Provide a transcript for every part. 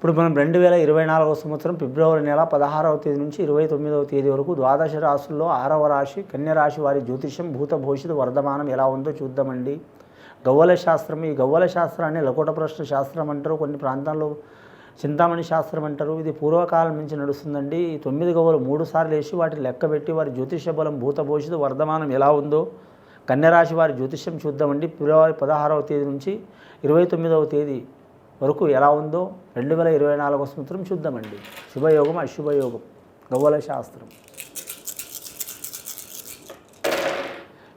ఇప్పుడు మనం 2024 సంవత్సరం ఫిబ్రవరి నెల 16వ తేదీ నుంచి 29వ తేదీ వరకు ద్వాదశ రాశుల్లో 6వ రాశి కన్య రాశి వారి జ్యోతిష్యం భూత భవిష్యత్ వర్ధమానం ఎలా ఉందో చూద్దామండి. గవ్వల శాస్త్రం, ఈ గవ్వల శాస్త్రాన్ని లకోట ప్రశ్న శాస్త్రం అంటారు, కొన్ని ప్రాంతాల్లో చింతామణి శాస్త్రం అంటారు. ఇది పూర్వకాలం నుంచి నడుస్తుందండి. ఈ 9 గవ్వలు 3 సార్లు వేసి వాటిని లెక్కబెట్టి వారి జ్యోతిష్య బలం భూత భవిష్యత్ వర్ధమానం ఎలా ఉందో కన్యరాశి వారి జ్యోతిష్యం చూద్దామండి. ఫిబ్రవరి 16వ తేదీ నుంచి 29వ తేదీ వరకు ఎలా ఉందో 2024 సంవత్సరం చూద్దామండి. శుభయోగం అశుభయోగం గవ్వల శాస్త్రం.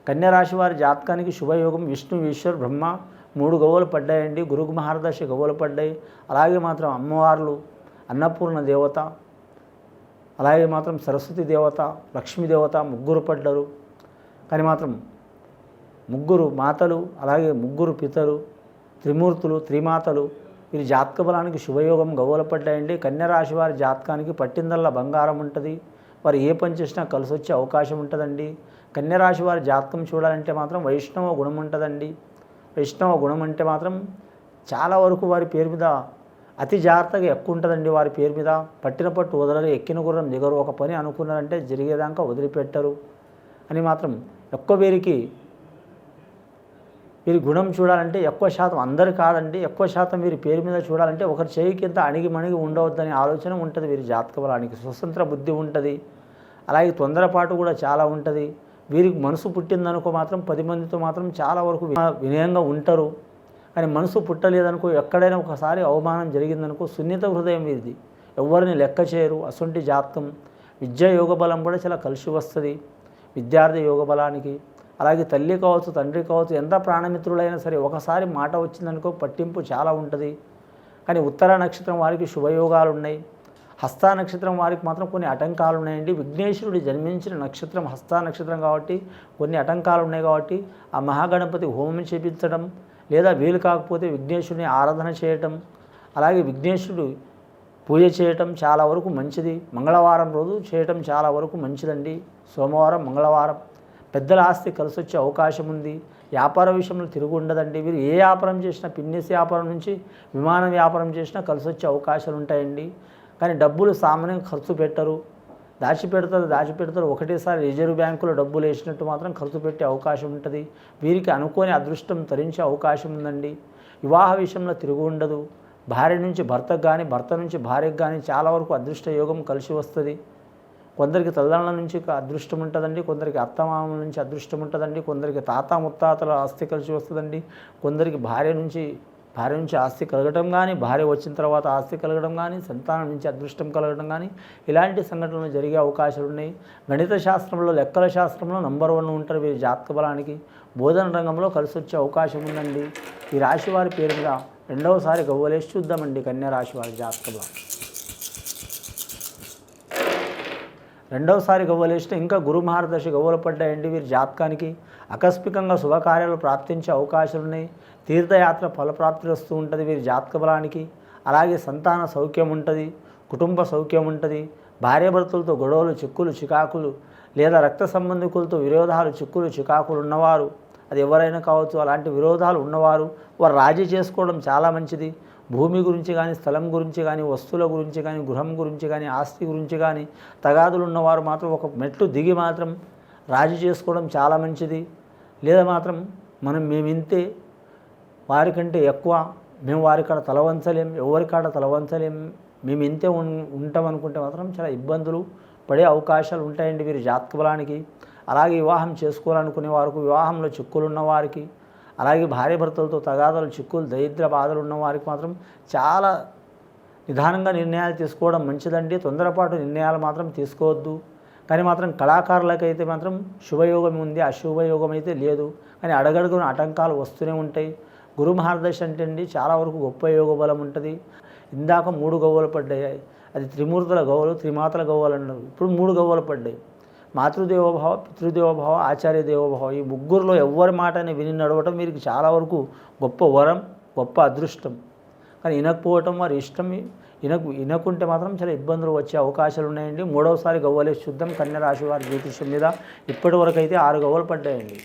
కన్యరాశి వారి జాతకానికి శుభయోగం విష్ణు ఈశ్వర్ బ్రహ్మ 3 గవ్వలు పడ్డాయండి. గురు మహారదశ గవ్వలు పడ్డాయి. అలాగే మాత్రం అమ్మవార్లు అన్నపూర్ణ దేవత, అలాగే మాత్రం సరస్వతి దేవత, లక్ష్మీ దేవత ముగ్గురు పడ్డారు. కానీ మాత్రం ముగ్గురు మాతలు, అలాగే ముగ్గురు పితరు, త్రిమూర్తులు, త్రిమాతలు వీరి జాతక బలానికి శుభయోగం గవ్వలు పడ్డాయండి. కన్యరాశి వారి జాతకానికి పట్టిందల్లా బంగారం ఉంటుంది. వారు ఏ పని చేసినా కలిసి వచ్చే అవకాశం ఉంటుందండి. కన్యరాశి వారి జాతకం చూడాలంటే మాత్రం వైష్ణవ గుణం ఉంటుందండి. వైష్ణవ గుణం అంటే మాత్రం చాలా వరకు వారి పేరు మీద అతి జాగ్రత్తగా ఎక్కువ ఉంటుందండి. వారి పేరు మీద పట్టిన పట్టు వదలరు, ఎక్కిన గుర్రం దిగరు. ఒక పని అనుకున్నారంటే జరిగేదాకా వదిలిపెట్టరు అని మాత్రం ఎక్కువ వీరి గుణం చూడాలంటే ఎక్కువ శాతం అందరు కాదండి, ఎక్కువ శాతం వీరి పేరు మీద చూడాలంటే ఒకరి చేయికి ఇంత అణిగి ఉండవద్దని ఆలోచన ఉంటుంది. వీరి జాతక బలానికి స్వతంత్ర బుద్ధి ఉంటుంది. అలాగే తొందరపాటు కూడా చాలా ఉంటుంది. వీరికి మనసు పుట్టిందనుకో మాత్రం 10 మందితో మాత్రం చాలా వరకు వినయంగా ఉంటారు. కానీ మనసు పుట్టలేదనుకో, ఎక్కడైనా ఒకసారి అవమానం జరిగిందనుకో సున్నిత హృదయం వీరిది, ఎవరిని లెక్క చేయరు. అసొంటి జాతకం. విద్యా యోగ బలం కూడా చాలా కలిసి వస్తుంది విద్యార్థి యోగ బలానికి. అలాగే తల్లి కావచ్చు, తండ్రి కావచ్చు, ఎంత ప్రాణమిత్రులైనా సరే ఒకసారి మాట వచ్చిందనుకో పట్టింపు చాలా ఉంటుంది. కానీ ఉత్తర నక్షత్రం వారికి శుభయోగాలు ఉన్నాయి. హస్త నక్షత్రం వారికి మాత్రం కొన్ని ఆటంకాలు ఉన్నాయండి. విఘ్నేశ్వరుడు జన్మించిన నక్షత్రం హస్త నక్షత్రం కాబట్టి కొన్ని ఆటంకాలు ఉన్నాయి. కాబట్టి ఆ మహాగణపతి హోమం చేపించడం, లేదా వీలు కాకపోతే విఘ్నేశ్వరుని ఆరాధన చేయటం, అలాగే విఘ్నేశ్వరుడు పూజ చేయటం చాలా వరకు మంచిది. మంగళవారం రోజు చేయటం చాలా వరకు మంచిదండి. సోమవారం, మంగళవారం పెద్దల ఆస్తి కలిసి వచ్చే అవకాశం ఉంది. వ్యాపార విషయంలో తిరుగు ఉండదండి. వీరు ఏ వ్యాపారం చేసినా, పిన్నిస్ వ్యాపారం నుంచి విమానం వ్యాపారం చేసినా కలిసి వచ్చే అవకాశాలు ఉంటాయండి. కానీ డబ్బులు సామాన్యంగా ఖర్చు పెట్టరు, దాచిపెడతారు. ఒకటేసారి రిజర్వ్ బ్యాంకులో డబ్బులు వేసినట్టు మాత్రం ఖర్చు పెట్టే అవకాశం ఉంటుంది. వీరికి అనుకోని అదృష్టం తరించే అవకాశం ఉందండి. వివాహ విషయంలో తిరుగు ఉండదు. భార్య నుంచి భర్తకు కానీ, భర్త నుంచి భార్యకు కానీ చాలా వరకు అదృష్ట యోగం కలిసి వస్తుంది. కొందరికి తల్లిదండ్రుల నుంచి అదృష్టం ఉంటుందండి, కొందరికి అత్తమామల నుంచి అదృష్టం ఉంటుందండి, కొందరికి తాత ముత్తాతల ఆస్తి కలిసి వస్తుందండి, కొందరికి భార్య నుంచి ఆస్తి కలగడం కానీ, భార్య వచ్చిన తర్వాత ఆస్తి కలగడం కానీ, సంతానం నుంచి అదృష్టం కలగడం కానీ ఇలాంటి సంఘటనలు జరిగే అవకాశాలు ఉన్నాయి. గణిత శాస్త్రంలో, లెక్కల శాస్త్రంలో నంబర్ 1 ఉంటారు వీరి జాతక బలానికి. బోధన రంగంలో కలిసి వచ్చే అవకాశం ఉందండి. ఈ రాశి వారి పేరు మీద రెండవసారి గవ్వలేసి చూద్దామండి కన్యా రాశి వారి జాతక బలం. రెండవసారి గవ్వలేస్తే ఇంకా గురు మహారదశ గవ్వలు పడ్డాయండి. వీరి జాతకానికి ఆకస్మికంగా శుభకార్యాలు ప్రాప్తించే అవకాశాలు ఉన్నాయి. తీర్థయాత్ర ఫలప్రాప్తి వస్తూ ఉంటుంది వీరి జాతక బలానికి. అలాగే సంతాన సౌఖ్యం ఉంటుంది, కుటుంబ సౌఖ్యం ఉంటుంది. భార్యాభర్తలతో గొడవలు, చిక్కులు, చికాకులు, లేదా రక్త సంబంధికులతో విరోధాలు, చిక్కులు, చికాకులు ఉన్నవారు, అది ఎవరైనా కావచ్చు, అలాంటి విరోధాలు ఉన్నవారు వారు రాజీ చేసుకోవడం చాలా మంచిది. భూమి గురించి కానీ, స్థలం గురించి కానీ, వస్తువుల గురించి కానీ, గృహం గురించి కానీ, ఆస్తి గురించి కానీ తగాదులు ఉన్నవారు మాత్రం ఒక మెట్లు దిగి మాత్రం రాజీ చేసుకోవడం చాలా మంచిది. లేదా మాత్రం మేమింతే, వారికంటే ఎక్కువ, మేము వారికాడ తలవంచలేం, ఎవరికాడ తలవంచలేం, మేము ఇంతే ఉంటాం అనుకుంటే మాత్రం చాలా ఇబ్బందులు పడే అవకాశాలు ఉంటాయండి వీరి జాతక బలానికి. అలాగే వివాహం చేసుకోవాలనుకునే వారికి, వివాహంలో చిక్కులు ఉన్నవారికి, అలాగే భార్యాభర్తలతో తగాదాలు, చిక్కులు, దరిద్ర బాధలు ఉన్నవారికి మాత్రం చాలా నిదానంగా నిర్ణయాలు తీసుకోవడం మంచిదండి. తొందరపాటు నిర్ణయాలు మాత్రం తీసుకోవద్దు. కానీ మాత్రం కళాకారులకైతే మాత్రం శుభయోగం ఉంది, అశుభయోగం అయితే లేదు. కానీ అడగడుగున ఆటంకాలు వస్తూనే ఉంటాయి. గురు మహారదశ అంటే అండి చాలా వరకు గొప్ప యోగ బలం ఉంటుంది. ఇందాక 3 గవ్వలు పడ్డాయి, అది త్రిమూర్తుల గవ్వలు, త్రిమాతల గవ్వలు అన్నారు. ఇప్పుడు 3 గవ్వలు పడ్డాయి. మాతృదేవోభావ, పితృదేవోభావ, ఆచార్య దేవోభావ, ఈ ముగ్గురులో ఎవరి మాటని విని నడవటం వీరికి చాలా వరకు గొప్ప వరం, గొప్ప అదృష్టం. కానీ వినకపోవటం వారి ఇష్టం. వినకుంటే మాత్రం చాలా ఇబ్బందులు వచ్చే అవకాశాలు ఉన్నాయండి. 3వసారి గవ్వలేసి చూద్దాం కన్యా రాశి వారి జ్యోతిష్యం మీద. ఇప్పటి వరకు అయితే 6 గవ్వలు పడ్డాయండి.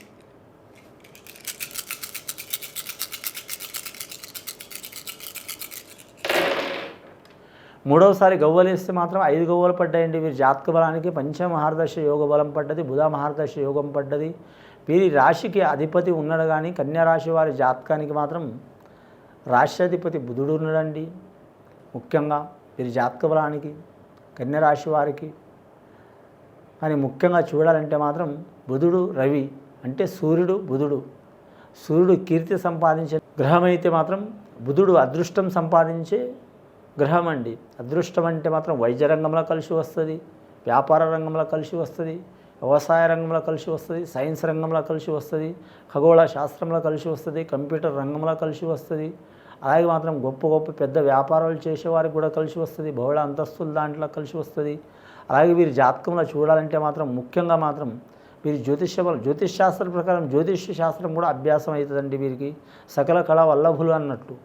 మూడవసారి గవ్వలేస్తే మాత్రం 5 గవ్వలు పడ్డాయండి. వీరి జాతక బలానికి పంచమహారదశ యోగ బలం పడ్డది, బుధ మహారదశ యోగం పడ్డది. వీరి రాశికి అధిపతి ఉన్నాడు, కానీ కన్యా రాశి వారి జాతకానికి మాత్రం రాష్ట్రాధిపతి బుధుడు ఉన్నాడండి. ముఖ్యంగా వీరి జాతక బలానికి కన్యా రాశి వారికి కానీ ముఖ్యంగా చూడాలంటే మాత్రం బుధుడు రవి అంటే సూర్యుడు బుధుడు. సూర్యుడు కీర్తి సంపాదించే గ్రహం అయితే మాత్రం బుధుడు అదృష్టం సంపాదించే గ్రహం అండి. అదృష్టం అంటే మాత్రం వైద్య రంగంలో కలిసి వస్తుంది, వ్యాపార రంగంలో కలిసి వస్తుంది, వ్యవసాయ రంగంలో కలిసి వస్తుంది, సైన్స్ రంగంలో కలిసి వస్తుంది, ఖగోళ శాస్త్రంలో కలిసి వస్తుంది, కంప్యూటర్ రంగంలో కలిసి వస్తుంది. అలాగే మాత్రం గొప్ప గొప్ప పెద్ద వ్యాపారాలు చేసేవారికి కూడా కలిసి వస్తుంది, బహుళ అంతస్తులు దాంట్లో కలిసి వస్తుంది. అలాగే వీరి జాతకంలో చూడాలంటే మాత్రం ముఖ్యంగా మాత్రం వీరి జ్యోతిష్ శాస్త్రం ప్రకారం జ్యోతిష్య శాస్త్రం కూడా అభ్యాసం అవుతుందండి. వీరికి సకల కళా వల్లభులు అన్నట్టు.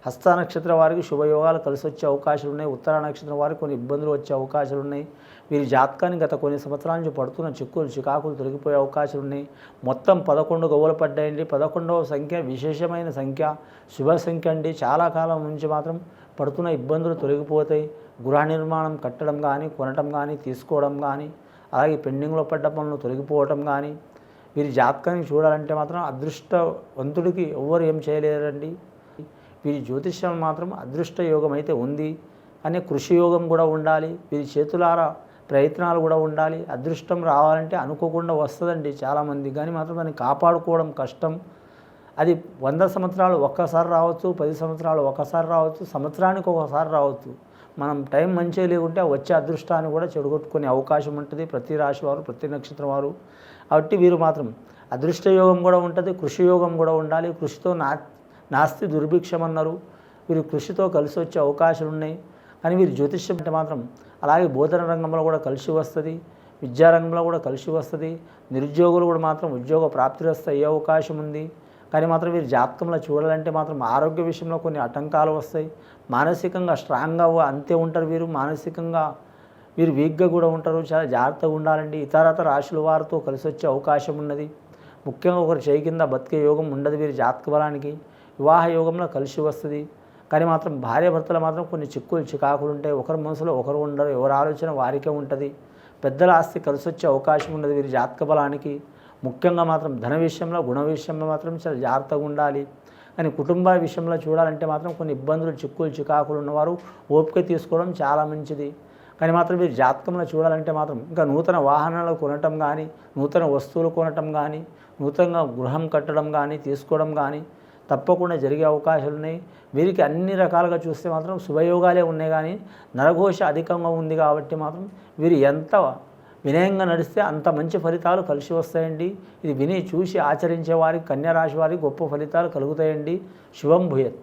హస్త నక్షత్రం వారికి శుభయోగాలు కలిసి వచ్చే అవకాశాలు ఉన్నాయి. ఉత్తర నక్షత్రం వారికి కొన్ని ఇబ్బందులు వచ్చే అవకాశాలు ఉన్నాయి. వీరి జాతకానికి గత కొన్ని సంవత్సరాల నుంచి పడుతున్న చిక్కులు చికాకులు తొలగిపోయే అవకాశాలు ఉన్నాయి. మొత్తం 11 గవ్వలు పడ్డాయండి. 11వ సంఖ్య విశేషమైన సంఖ్య, శుభ సంఖ్య అండి. చాలా కాలం నుంచి మాత్రం పడుతున్న ఇబ్బందులు తొలగిపోతాయి. గృహ నిర్మాణం కట్టడం కానీ, కొనటం కానీ, తీసుకోవడం కానీ, అలాగే పెండింగ్లో పడ్డ పనులు తొలగిపోవటం కానీ. వీరి జాతకానికి చూడాలంటే మాత్రం అదృష్టవంతుడికి ఎవ్వరు ఏం చేయలేరండి. వీరి జ్యోతిష్యం మాత్రం అదృష్ట యోగం అయితే ఉంది, అనే కృషి యోగం కూడా ఉండాలి. వీరి చేతులారా ప్రయత్నాలు కూడా ఉండాలి. అదృష్టం రావాలంటే అనుకోకుండా వస్తుందండి చాలామంది, కానీ మాత్రం దాన్ని కాపాడుకోవడం కష్టం. అది 100 సంవత్సరాలు ఒక్కసారి రావచ్చు, 10 సంవత్సరాలు ఒకసారి రావచ్చు, సంవత్సరానికి ఒకసారి రావచ్చు. మనం టైం మంచిగా లేకుంటే వచ్చే అదృష్టాన్ని కూడా చెడగొట్టుకునే అవకాశం ఉంటుంది ప్రతి రాశి వారు, ప్రతి నక్షత్రం వారు. కాబట్టి వీరు మాత్రం అదృష్ట యోగం కూడా ఉంటుంది, కృషి యోగం కూడా ఉండాలి. కృషితో నాస్తి దుర్భిక్షం అన్నారు. వీరు కృషితో కలిసి వచ్చే అవకాశాలు ఉన్నాయి. కానీ వీరు జ్యోతిష్యం అంటే మాత్రం అలాగే బోధన రంగంలో కూడా కలిసి వస్తుంది, విద్యారంగంలో కూడా కలిసి వస్తుంది. నిరుద్యోగులు కూడా మాత్రం ఉద్యోగ ప్రాప్తిరస్త అయ్యే అవకాశం ఉంది. కానీ మాత్రం వీరు జాతకంలో చూడాలంటే మాత్రం ఆరోగ్య విషయంలో కొన్ని ఆటంకాలు వస్తాయి. మానసికంగా స్ట్రాంగ్గా అంతే ఉంటారు వీరు. మానసికంగా వీరు వీక్గా కూడా ఉంటారు. చాలా జాగ్రత్తగా ఉండాలండి. ఇతరత రాశుల వారితో కలిసి వచ్చే అవకాశం ఉన్నది. ముఖ్యంగా ఒకరు చేయి కింద బతికే యోగం ఉండదు వీరి జాతక బలానికి. వివాహ యోగంలో కలిసి వస్తుంది. కానీ మాత్రం భార్యాభర్తలు మాత్రం కొన్ని చిక్కులు చికాకులు ఉంటాయి. ఒకరి మనసులో ఒకరు ఉండరు, ఎవరి ఆలోచన వారికే ఉంటుంది. పెద్దల ఆస్తి కలిసి వచ్చే అవకాశం ఉన్నది వీరి జాతక బలానికి. ముఖ్యంగా మాత్రం ధన విషయంలో, గుణ విషయంలో మాత్రం చాలా జాగ్రత్తగా ఉండాలి. కానీ కుటుంబ విషయంలో చూడాలంటే మాత్రం కొన్ని ఇబ్బందులు, చిక్కులు చికాకులు ఉన్నవారు ఓపిక తీసుకోవడం చాలా మంచిది. కానీ మాత్రం మీరు జాతకంలో చూడాలంటే మాత్రం ఇంకా నూతన వాహనాలు కొనటం కానీ, నూతన వస్తువులు కొనటం కానీ, నూతనంగా గృహం కట్టడం కానీ, తీసుకోవడం కానీ తప్పకుండా జరిగే అవకాశాలు ఉన్నాయి. వీరికి అన్ని రకాలుగా చూస్తే మాత్రం శుభయోగాలే ఉన్నాయి. కానీ నరఘోష అధికంగా ఉంది కాబట్టి మాత్రం వీరు ఎంత వినయంగా నడిస్తే అంత మంచి ఫలితాలు కలిసి వస్తాయండి. ఇది విని చూసి ఆచరించే వారికి, కన్యా రాశి వారికి గొప్ప ఫలితాలు కలుగుతాయండి. శుభం భూయత్.